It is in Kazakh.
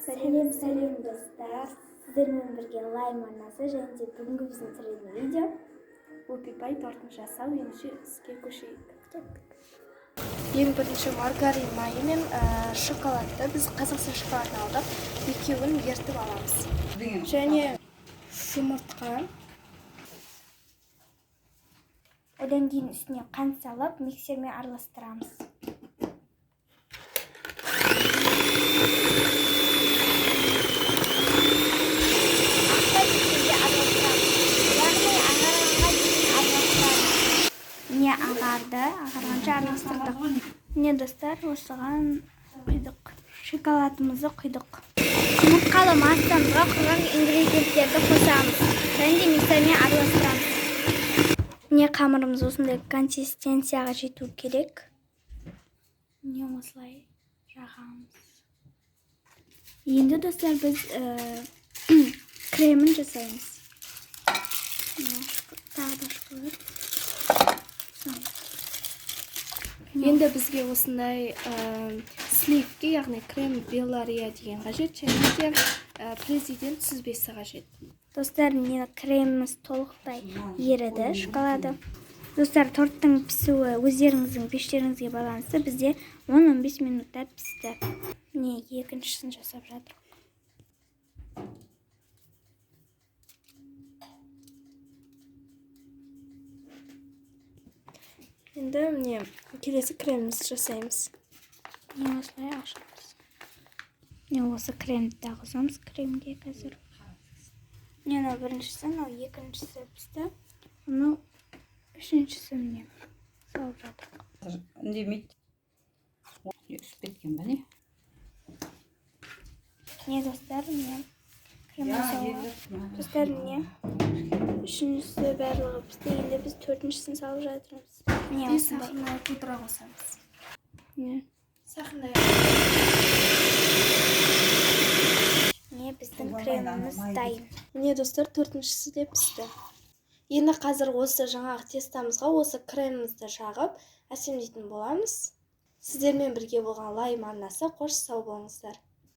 Сәлем достар. Сіздермен бірге лайм арнасы және де бүгінгі біздің түсіретін видео Опипай тортын жасау ендеше іске көшейік. Ең бірінші маргарин майы мен шоколадты біз қазақстан шоколадын алдық. Екеуін ертіп аламыз. Және жұмыртқа. одан кейін үстіне қант салып миксермен араластырамыз. Міне ағарғанша араластырдық. Міне достар, осыған құйдық. Шоколадымызды құйдық. Жұмыртқалы массамызға құрған ингредиенттерді қосамыз. Және де миксермен араластырамыз. Міне қамырымыз осындай консистенцияға жету керек. Міне осылай жағамыз. Енді достар біз кремін жасаймыз. Тағы да шоколад. Енді бізге осындай сливке, яғни крем беллария деген қажет, және де президент сүзбесі қажет. Достар, міне креміміз толықтай еріді, шоколады. Достар, торттың пісуі өздеріңіздің пештеріңізге байланысты. Бізде 10-15 минутта пісті. Міне екіншісін жасап жатыр. Енді міне келесі кремімізді жасаймыз. Міне осылай ашамыз. Міне осы кремді де қосамыз кремге қазір. Міне мынау біріншісі, мынау екіншісі пісті. Мынау үшіншісі міне салып жатырмыз. Үндемейді. Өсіп кеткен бе не? Міне достар, міне крем жасауға. Достар, міне үшіншісі барлығы пісті. Енді біз төртіншісін салып жатырмыз. Міне осындай. Сахарный пудра қосамыз. Міне Сахарный. Міне біздің креміміз дайын. Міне достар, төртіншісі де пісті. Енді қазір осы жаңағы тестамызға осы кремімізді жағып әсемдейтін боламыз. Сіздермен бірге болған лайм арнасы. Қош сау болыңыздар.